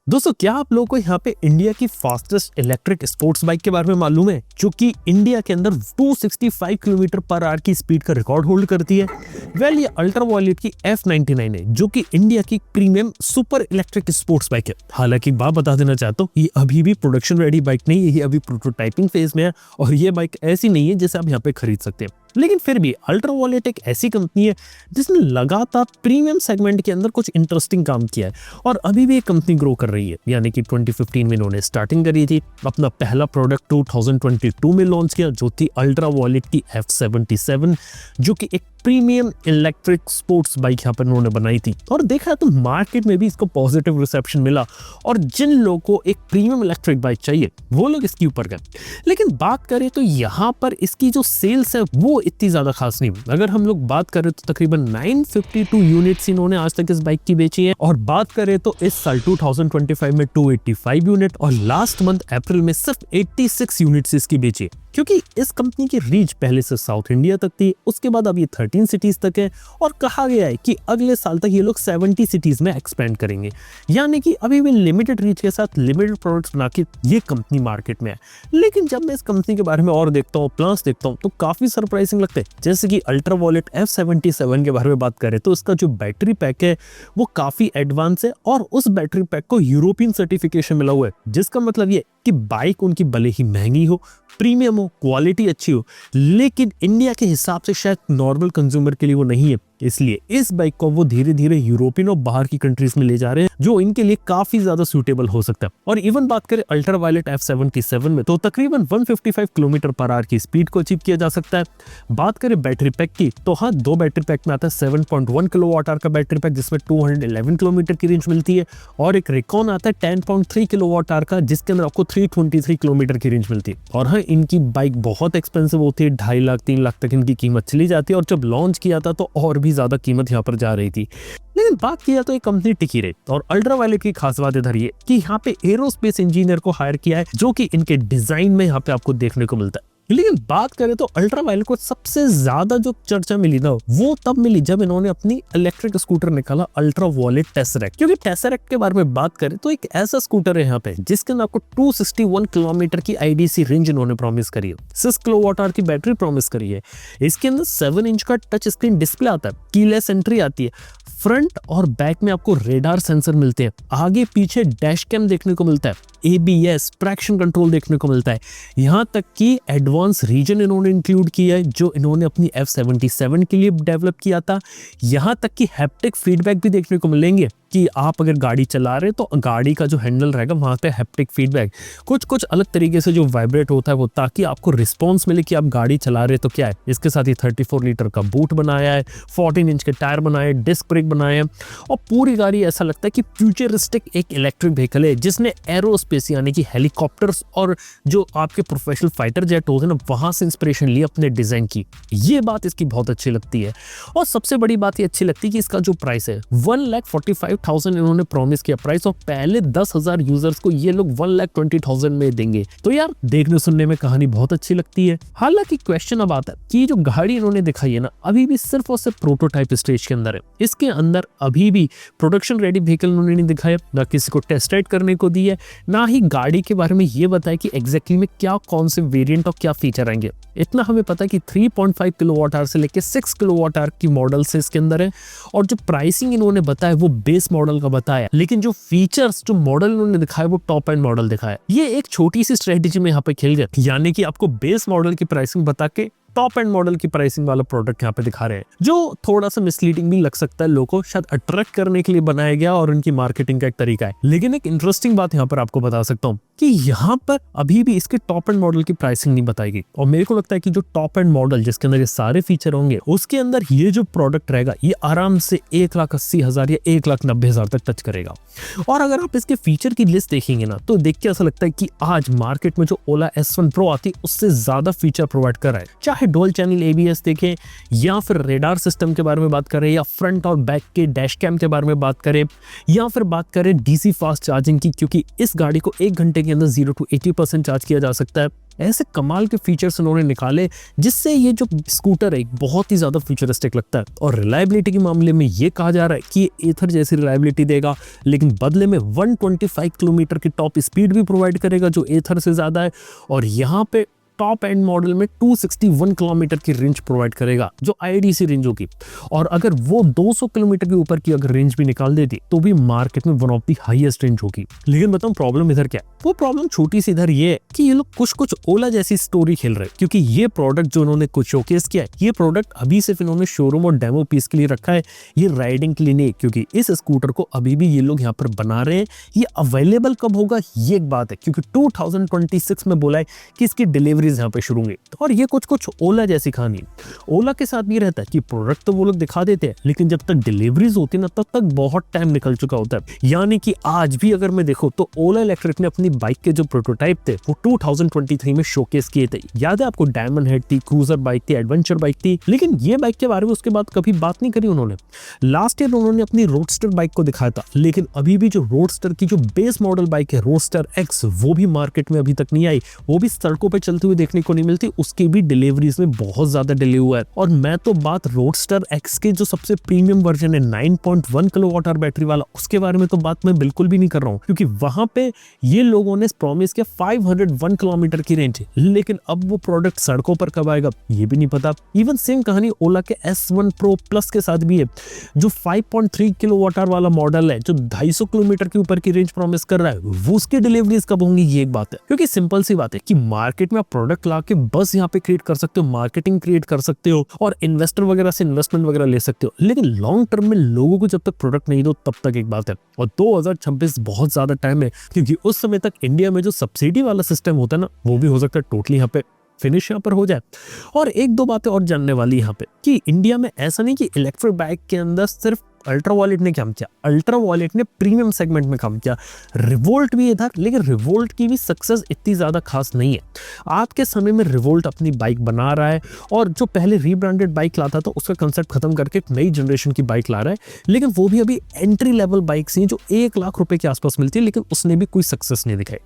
दोस्तों, क्या आप लोगों को यहाँ पे इंडिया की फास्टेस्ट इलेक्ट्रिक स्पोर्ट्स बाइक के बारे में मालूम है, जो कि इंडिया के अंदर 265 किलोमीटर पर आवर की स्पीड का रिकॉर्ड होल्ड करती है। वेल, ये अल्ट्रा वायलेट की F99 है, जो कि इंडिया की premium super electric sports bike है। हालांकि बात बता देना चाहता हूँ, ये अभी भी प्रोडक्शन रेडी बाइक नहीं है, ये अभी प्रोटोटाइपिंग फेज में है और ये बाइक ऐसी नहीं है जिसे आप यहाँ पे खरीद सकते हैं। लेकिन फिर भी अल्ट्रा वायलेट एक ऐसी कंपनी है जिसने लगातार प्रीमियम सेगमेंट के अंदर कुछ इंटरेस्टिंग काम किया है और अभी भी एक कंपनी ग्रो कर रही है। यानी कि 2015 में इन्होंने स्टार्टिंग करी थी, अपना पहला प्रोडक्ट 2022 में लॉन्च किया, जो थी अल्ट्रा वायलेट की F77, जो कि एक प्रीमियम इलेक्ट्रिक स्पोर्ट्स बाइक यहाँ पर उन्होंने बनाई थी। और देखा तो मार्केट में भी इसको पॉजिटिव रिसेप्शन मिला और जिन लोगों को एक प्रीमियम इलेक्ट्रिक बाइक चाहिए वो लोग इसके ऊपर गए। लेकिन बात करें तो यहाँ पर इसकी जो सेल्स है वो इतनी ज्यादा खास नहीं। अगर हम लोग बात करें तो तकरीबन 952 यूनिट्स इन्होंने आज तक इस बाइक की बेची है, और बात करें तो इस साल 2025 में 285 यूनिट और लास्ट मंथ अप्रैल में सिर्फ 86 यूनिट्स इसकी बेची, क्योंकि इस कंपनी की रीच पहले से साउथ इंडिया तक थी, उसके बाद अब ये 13 सिटीज तक है और कहा गया है कि अगले साल तक ये लोग 70 सिटीज में एक्सपेंड करेंगे। यानी कि अभी भी लिमिटेड रीच के साथ लिमिटेड प्रोडक्ट्स बना के ये कंपनी मार्केट में है। लेकिन जब मैं इस कंपनी के बारे में और देखता हूँ, प्लान्स देखता हूँ, तो काफी सरप्राइजिंग लगते हैं। जैसे कि अल्ट्रा वायलेट F77 के बारे में बात करें तो इसका जो बैटरी पैक है वो काफी एडवांस है और उस बैटरी पैक को यूरोपियन सर्टिफिकेशन मिला हुआ है, जिसका मतलब ये कि बाइक उनकी भले ही महंगी हो, प्रीमियम हो, क्वालिटी अच्छी हो, लेकिन इंडिया के हिसाब से शायद नॉर्मल कंज्यूमर के लिए वो नहीं है। इसलिए इस बाइक को वो धीरे धीरे यूरोपियन और बाहर की कंट्रीज में ले जा रहे हैं, जो इनके लिए काफी ज्यादा सूटेबल हो सकता है। और इवन बात करें अल्ट्रा वायलेट F77 में तो तकरीबन 155 किलोमीटर पर आवर की स्पीड को अचीव किया जा सकता है। बात करें बैटरी पैक की तो हाँ, दो बैटरी पैक में आता है 7.1 किलोवाट आवर का बैटरी पैक, जिसमें 211 किलोमीटर की रेंज मिलती है, और एक रिकॉन आता है 10.3 किलोवाट आवर का, जिसके अंदर आपको 323 किलोमीटर की रेंज मिलती है। और हाँ, इनकी बाइक बहुत एक्सपेंसिव होती है, 2.5 लाख 3 लाख तक इनकी कीमत चली जाती है, और जब लॉन्च किया था तो और भी ज्यादा कीमत यहाँ पर जा रही थी। लेकिन बात किया तो ये कंपनी टिकी रही। और अल्ट्रा वायलेट की खास बात इधर ये कि यहाँ पे एरोस्पेस इंजीनियर को हायर किया है, जो कि इनके डिजाइन में यहाँ पे आपको देखने को मिलता है। लेकिन बात करें तो अल्ट्रा वायलेट को सबसे ज्यादा जो चर्चा मिली ना, वो तब मिली जब इन्होंने अपनी इलेक्ट्रिक स्कूटर निकाला अल्ट्रा वायलेट टेसरेक्ट। क्योंकि टेसरेक्ट के बारे में बात करें तो एक ऐसा स्कूटर है यहाँ पे जिसके अंदर आपको 261 किलोमीटर की IDC रेंज इन्होंने प्रॉमिस करी है, 6 किलोवाट आवर की बैटरी प्रॉमिस करी है। इसके अंदर 7 इंच का टच स्क्रीन डिस्प्ले आता है, कीलेस एंट्री आती है, फ्रंट और बैक में आपको रेडार सेंसर मिलते हैं, आगे पीछे डैश कैम देखने को मिलता है, ABS ट्रैक्शन कंट्रोल देखने को मिलता है। यहाँ तक कि एडवांस रीजन इन्होंने इंक्लूड किया है, जो इन्होंने अपनी F77 के लिए डेवलप किया था। यहाँ तक कि हैप्टिक फीडबैक भी देखने को मिलेंगे कि आप अगर गाड़ी चला रहे तो गाड़ी का जो हैंडल रहेगा वहां पे हैप्टिक फीडबैक कुछ अलग तरीके से जो वाइब्रेट होता है वो, ताकि आपको रिस्पॉन्स मिले कि आप गाड़ी चला रहे तो क्या है। इसके साथ ही 34 लीटर का बूट बनाया है, 14 इंच के टायर बनाए, डिस्क ब्रेक बनाए हैं, और पूरी गाड़ी ऐसा लगता है कि फ्यूचरिस्टिक एक इलेक्ट्रिक व्हीकल है जिसने एरोस्पेस यानी कि हेलीकॉप्टर्स और जो आपके प्रोफेशनल फाइटर जेट होते हैं ना, वहां से इंस्पिरेशन ली अपने डिजाइन की। ये बात इसकी बहुत अच्छी लगती है। और सबसे बड़ी बात ये अच्छी लगती है कि इसका जो प्राइस है 1,45,000 इन्होंने प्रॉमिस किया प्राइस, और पहले 10,000 यूजर्स को ये लोग 1,20,000 में देंगे। तो यार, देखने सुनने में कहानी बहुत अच्छी लगती है। हालांकि क्वेश्चन अब आता है कि जो गाड़ी इन्होंने दिखाई है ना, अभी भी सिर्फ और सिर्फ प्रोटोटाइप स्टेज के अंदर है। इसके अंदर अभी भी प्रोडक्शन रेडी व्हीकल उन्होंने नहीं दिखाया, ना किसी को टेस्ट राइड करने को दी है, ना ही गाड़ी के बारे में ये बताया कि एग्जैक्टली में क्या कौन से वेरिएंट और क्या फीचर आएंगे। इतना हमें पता है कि 3.5 किलोवाट आवर से लेकर 6 किलोवाट आवर की मॉडल से इसके अंदर है, और जो प्राइसिंग इन्होंने बताया वो बेस मॉडल का बताया, लेकिन जो फीचर्स जो मॉडल उन्होंने दिखाया वो टॉप एंड मॉडल दिखाया। ये एक छोटी सी स्ट्रेटेजी में यहाँ पे खेल गए, यानी कि आपको बेस मॉडल की प्राइसिंग बता के टॉप एंड मॉडल की प्राइसिंग वाला प्रोडक्ट यहाँ पे दिखा रहे हैं, जो थोड़ा सा मिसलीडिंग भी लग सकता है लोगों को, शायद अट्रैक्ट करने के लिए बनाया गया और उनकी मार्केटिंग का एक तरीका है। लेकिन एक इंटरेस्टिंग बात यहाँ पर आपको बता सकता हूँ कि यहाँ पर अभी भी इसके टॉप एंड मॉडल की प्राइसिंग नहीं बताई गई, और मेरे को लगता है कि जो टॉप एंड मॉडल जिसके अंदर ये सारे फीचर होंगे, उसके अंदर ये जो प्रोडक्ट रहेगा ये आराम से 1,80,000 या 1,90,000 तक टच करेगा। और अगर आप इसके फीचर की लिस्ट देखेंगे ना, तो देख के ऐसा लगता है कि आज मार्केट में जो ओला S1 Pro आती है उससे ज्यादा फीचर प्रोवाइड कर रहा है। चाहे डुअल चैनल ABS देखें, या फिर रेडार सिस्टम के बारे में बात करें, या फ्रंट और बैक के डैश कैम के बारे में बात करें, या फिर बात करें DC फास्ट चार्जिंग की, क्योंकि इस गाड़ी को 1 घंटे के अंदर 0 to 80% चार्ज किया जा सकता है। ऐसे कमाल के फीचर्स उन्होंने निकाले जिससे ये जो स्कूटर है बहुत ही ज़्यादा फ्यूचरिस्टिक लगता है। और रिलायबिलिटी के मामले में ये कहा जा रहा है कि ये एथर जैसी रिलायबिलिटी देगा, लेकिन बदले में 125 किलोमीटर की टॉप स्पीड भी प्रोवाइड करेगा जो एथर से ज़्यादा है। और यहाँ पे टॉप एंड मॉडल में 261 किलोमीटर की रेंज प्रोवाइड करेगा जो आईडीसी रेंज होगी। और अगर वो 200 किलोमीटर के ऊपर की अगर रेंज भी निकाल देती तो भी मार्केट में one of the highest range होगी। लेकिन बताऊं प्रॉब्लम इधर क्या है? वो प्रॉब्लम छोटी सी इधर ये है कि ये लोग कुछ ओला जैसी स्टोरी खेल रहे हैं, क्योंकि ये प्रोडक्ट जो उन्होंने कुछ शोकेस किया है, ये प्रोडक्ट अभी सिर्फ इन्होंने शोरूम और डेमो पीस के लिए रखा है, ये राइडिंग के लिए नहीं, क्योंकि इस स्कूटर को अभी भी ये लोग यहाँ पर बना रहे हैं। ये अवेलेबल कब होगा ये एक बात है, क्योंकि 2026 में बोला है कि इसकी डिलीवरीज यहाँ पे शुरू होंगी। और ये कुछ ओला जैसी कहानी। ओला के साथ भी रहता है कि प्रोडक्ट तो वो लोग दिखा देते हैं, लेकिन जब तक डिलीवरीज होती ना तब तक बहुत टाइम निकल चुका होता है। यानी कि आज भी अगर मैं देखूं तो ओला इलेक्ट्रिक ने अपनी बाइक के जो प्रोटोटाइप थे वो 2023 में शोकेस किए थे। याद है आपको? डायमंड हेड थी, क्रूजर बाइक थी, एडवेंचर बाइक थी, लेकिन ये बाइक के बारे में उसके बाद कभी बात नहीं करी उन्होंने। लास्ट ईयर उन्होंने अपनी रोडस्टर बाइक को दिखाया था, लेकिन अभी भी जो रोडस्टर की जो बेस मॉडल बाइक है रोडस्टर एक्स, वो भी मार्केट में अभी तक नहीं आई, वो भी सड़कों पर चलते हुए देखने को नहीं मिलती। उसकी भी डिलीवरीज में बहुत ज्यादा डिले हुआ है। और मैं तो बात रोडस्टर एक्स के जो सबसे प्रीमियम वर्जन है 9.1 किलोवाट आवर बैटरी वाला, उसके बारे में तो बात मैं बिल्कुल भी नहीं कर रहा हूं, क्योंकि वहां पे ये लोगों ने प्रॉमिस किया 501 किलोमीटर की रेंज, लेकिन अब वो प्रोडक्ट सड़कों पर कब आएगा ये भी नहीं पता। इवन सेम कहानी ओला के S1 Pro Plus के साथ भी है, जो 5.3 किलोवाट आवर वाला मॉडल है, जो 250 किलोमीटर के ऊपर की रेंज प्रॉमिस कर रहा है, वो उसकी डिलीवरीज कब होंगी ये एक बात है। क्योंकि सिंपल सी बात है कि मार्केट में आप प्रोडक्ट ला के बस यहाँ पे क्रिएट कर सकते हो, मार्केटिंग क्रिएट कर सकते हो और इन्वेस्टर वगैरह से इन्वेस्टमेंट वगैरह ले सकते हो, लेकिन लॉन्ग टर्म में लोगों को जब तक प्रोडक्ट नहीं दो तब तक एक बात है। और 2026 बहुत ज्यादा टाइम है, क्योंकि उस समय तक इंडिया में जो सब्सिडी वाला सिस्टम होता है ना, वो भी हो सकता है टोटली यहाँ पे फिनिश यहाँ पर हो जाए। और एक दो बातें और जानने वाली यहाँ पे कि इंडिया में ऐसा नहीं कि इलेक्ट्रिक बाइक के अंदर सिर्फ अल्ट्रा वॉलेट ने काम किया, अल्ट्रा वॉलेट ने प्रीमियम सेगमेंट में काम किया, रिवोल्ट भी इधर, लेकिन रिवोल्ट की भी सक्सेस इतनी ज्यादा खास नहीं है। आज के समय में रिवोल्ट अपनी बाइक बना रहा है और जो पहले रीब्रांडेड बाइक लाता था उसका कंसेप्ट खत्म करके एक नई जनरेशन की बाइक ला रहा है, लेकिन वो भी अभी एंट्री लेवल बाइक्स हैं जो 1 लाख रुपए के आसपास मिलती है, लेकिन उसने भी कोई सक्सेस नहीं दिखाई।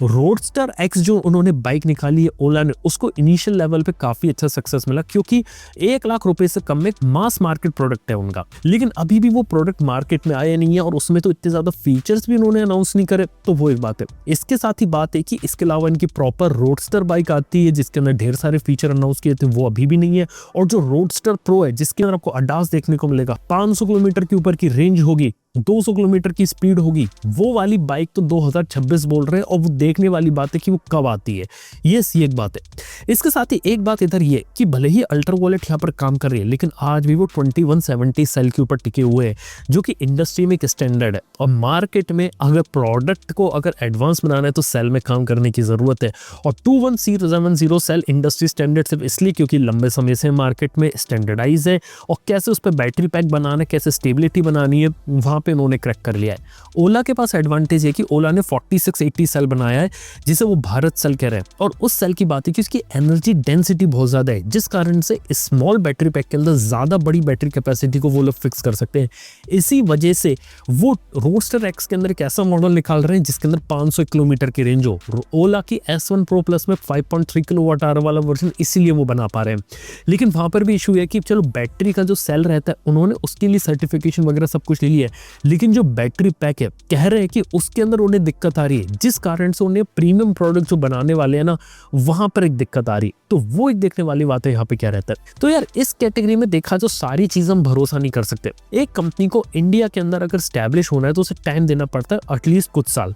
रोडस्टर एक्स जो उन्होंने बाइक निकाली है ओला ने, उसको इनिशियल लेवल पे काफी अच्छा सक्सेस मिला, क्योंकि 1 लाख रुपए से कम में मास मार्केट प्रोडक्ट है उनका, लेकिन अभी भी वो प्रोडक्ट मार्केट में आया नहीं है और उसमें तो इतने ज्यादा फीचर्स भी उन्होंने अनाउंस नहीं करे, तो वो एक बात है। इसके साथ ही बात है कि इसके अलावा इनकी प्रॉपर रोडस्टर बाइक आती है जिसके अंदर ढेर सारे फीचर अनाउंस किए थे, वो अभी भी नहीं है। और जो रोडस्टर प्रो है जिसके अंदर आपको अडास देखने को मिलेगा, 500 किलोमीटर के ऊपर की रेंज होगी, 200 किलोमीटर की स्पीड होगी, वो वाली बाइक तो 2026 बोल रहे हैं, और वो देखने वाली बात है कि वो कब आती है। ये एक बात है। इसके साथ ही एक बात इधर ये कि भले ही अल्ट्रा वॉलेट यहाँ पर काम कर रही है, लेकिन आज भी वो 2170 सेल के ऊपर टिके हुए हैं, जो कि इंडस्ट्री में एक स्टैंडर्ड है। और मार्केट में अगर प्रोडक्ट को अगर एडवांस बनाना है तो सेल में काम करने की जरूरत है। और 2170 सेल इंडस्ट्री स्टैंडर्ड सिर्फ इसलिए क्योंकि लंबे समय से मार्केट में स्टैंडर्डाइज है, और कैसे उस पर बैटरी पैक बनाना है, कैसे स्टेबिलिटी बनानी है, वहां पे उन्होंने क्रैक कर लिया है। ओला के पास एडवांटेज है कि ओला ने 4680 सेल बनाया है, जिसे वो भारत सेल कह रहे हैं, और उस सेल की बात है कि उसकी एनर्जी डेंसिटी बहुत ज्यादा है, जिस कारण से स्मॉल बैटरी पैक के अंदर ज्यादा बड़ी बैटरी कैपेसिटी को वो लोग फिक्स कर सकते हैं। इसी वजह से वो रोडस्टर एक्स के अंदर एक ऐसा मॉडल निकाल रहे हैं जिसके अंदर 500 किलोमीटर की रेंज हो। ओला की S1 Pro Plus में 5.3 किलोवाट आवर वाला वर्जन इसीलिए वो बना पा रहे हैं, लेकिन वहां पर भी इशू है कि चलो बैटरी का जो सेल रहता है उन्होंने उसके लिए सर्टिफिकेशन वगैरह सब कुछ ले लिया है, लेकिन जो बैटरी पैक है कह रहे हैं कि उसके अंदर उन्हें दिक्कत आ रही है, जिस कारण से उन्हें प्रीमियम प्रोडक्ट जो बनाने वाले हैं ना वहां पर एक दिक्कत आ रही है। तो वो एक देखने वाली बात है यहाँ पे क्या रहता है। तो यार इस कैटेगरी में देखा जो सारी चीजें हम भरोसा नहीं कर सकते। एक कंपनी को इंडिया के अंदर अगर स्टैब्लिश होना है तो उसे टाइम देना पड़ता है, एटलीस्ट कुछ साल।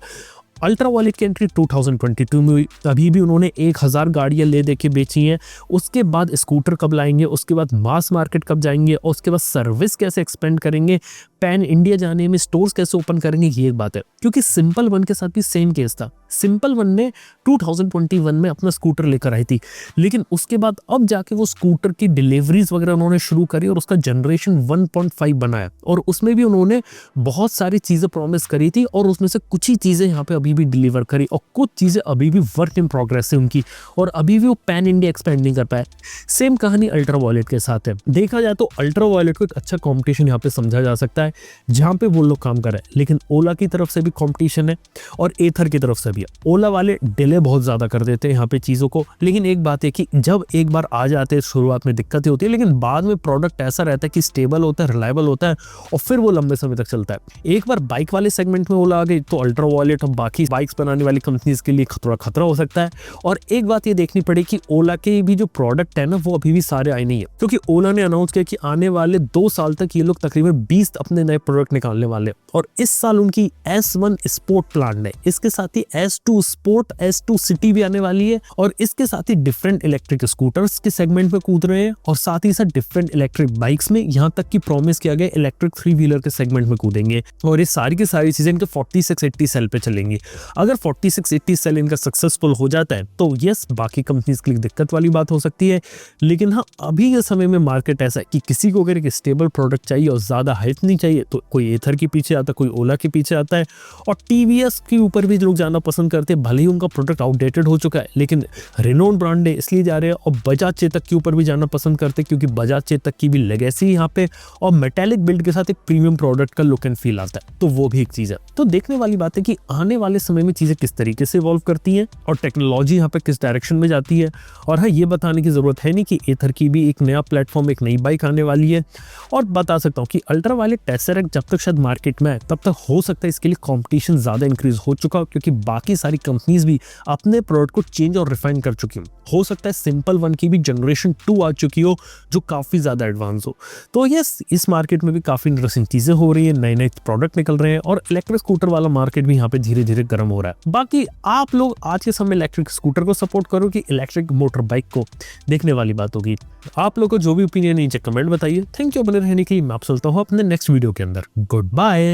अल्ट्रा वॉलेट की एंट्री 2022 में हुई, अभी भी उन्होंने 1000 गाड़ियां ले दे के बेची हैं। उसके बाद स्कूटर कब लाएंगे, उसके बाद मास मार्केट कब जाएंगे, और उसके बाद सर्विस कैसे एक्सपेंड करेंगे, पैन इंडिया जाने में स्टोर्स कैसे ओपन करेंगे, ये एक बात है। क्योंकि सिंपल वन के साथ भी सेम केस था। सिंपल वन ने 2021 में अपना स्कूटर लेकर आई थी, लेकिन उसके बाद अब जाके वो स्कूटर की डिलीवरीज वगैरह उन्होंने शुरू करी और उसका जनरेशन 1.5 बनाया, और उसमें भी उन्होंने बहुत सारी चीजें प्रॉमिस करी थी और उसमें से कुछ ही चीजें यहाँ पे अभी भी डिलीवर करी और कुछ चीज़ें अभी भी वर्क इन प्रोग्रेस है उनकी, और अभी भी वो पैन इंडिया एक्सपेंड नहीं कर पाए। सेम कहानी अल्ट्रा वायलेट के साथ है। देखा जाए तो अल्ट्रा वायलेट को एक अच्छा कॉम्पिटिशन यहाँ पे समझा जा सकता है जहाँ पे वो लोग काम कर रहे हैं, लेकिन ओला की तरफ से भी कॉम्पिटिशन है और एथर की तरफ से भी है। ओला वाले डिले बहुत ज़्यादा कर देते हैं यहाँ पे चीज़ों को, लेकिन एक बात है कि जब एक बार आ जाते हैं शुरुआत में दिक्कतें होती है, लेकिन बाद में प्रोडक्ट ऐसा रहता है कि स्टेबल होता है, रिलायबल होता है और फिर वो लंबे समय तक चलता है। एक बार बाइक वाले सेगमेंट में ओला आ गई तो अल्ट्रा वायलेट और बाकी बाइक्स बनाने वाली कंपनीज के लिए खतरा हो सकता है। और एक बात ये देखनी पड़ेगी कि ओला के भी जो प्रोडक्ट है ना वो अभी भी सारे आए नहीं है, क्योंकि ओला ने अनाउंस किया कि आने वाले 2 साल तक ये लोग तकरीबन 20 अपने नए प्रोडक्ट निकालने वाले हैं। और इस साल उनकी S1 स्पोर्ट प्लान है, इसके साथ ही S2 स्पोर्ट, S2 सिटी भी आने वाली है, और इसके साथ ही डिफरेंट इलेक्ट्रिक स्कूटर्स के सेगमेंट में कूद रहे हैं, और साथ ही साथ डिफरेंट इलेक्ट्रिक बाइक्स में, यहाँ तक कि प्रॉमिस किया गया इलेक्ट्रिक 3 व्हीलर के सेगमेंट में कूदेंगे। और ये सारी की सारी चीजें इनके 4680 सेल पे चलेंगी। अगर 4680 सेल इनका सक्सेसफुल हो जाता है तो यस, बाकी कंपनीज के लिए दिक्कत वाली बात हो सकती है, लेकिन हाँ अभी के समय में मार्केट ऐसा है कि किसी को अगर एक स्टेबल प्रोडक्ट चाहिए और ज्यादा हाइप नहीं चाहिए तो कोई एथर के पीछे आता है, कोई ओला के पीछे आता है, और टीवीएस के ऊपर भी लोग जाना पसंद करते हैं। भले ही उनका प्रोडक्ट आउटडेटेड हो चुका है, लेकिन रिनोन ब्रांड है इसलिए जा रहे हैं। और बजाज चेतक के ऊपर भी जाना पसंद करते हैं, क्योंकि बजाज चेतक की भी लेगेसी यहाँ पे, और मेटेलिक बिल्ड के साथ एक प्रीमियम प्रोडक्ट का लुक एंड फील आता है, तो वो भी एक चीज है। तो देखने वाली बात है कि आने वाले समय में चीजें किस तरीके से इवॉल्व करती हैं और टेक्नोलॉजी यहाँ पे किस डायरेक्शन में जाती है। और हाँ, ये बताने की जरूरत है नहीं कि एथर की भी एक नया प्लेटफॉर्म, एक नई बाइक आने वाली है। और बता सकता हूँ कि अल्ट्रा वायलेट टेसरेक्ट जब तक शायद मार्केट में आए तब तक हो सकता है इसके लिए कंपटीशन ज्यादा इंक्रीज हो चुका हो, क्योंकि बाकी सारी कंपनीज भी अपने प्रोडक्ट को चेंज और रिफाइन कर चुकी हो सकता है सिंपल वन की भी जनरेशन 2 आ चुकी हो जो काफी ज्यादा एडवांस हो। तो यस, इस मार्केट में भी काफी इंटरेस्टिंग चीजें हो रही है, नए नए प्रोडक्ट निकल रहे हैं, और इलेक्ट्रिक स्कूटर वाला मार्केट भी यहाँ पे धीरे धीरे गर्म हो रहा है। बाकी आप लोग आज के समय इलेक्ट्रिक स्कूटर को सपोर्ट करो कि इलेक्ट्रिक मोटर बाइक को, देखने वाली बात होगी। आप लोगों को जो भी ओपिनियन नीचे कमेंट बताइए। थैंक यू बने रहने के लिए। मैं आप चलता हूँ अपने नेक्स्ट वीडियो के अंदर। Good bye.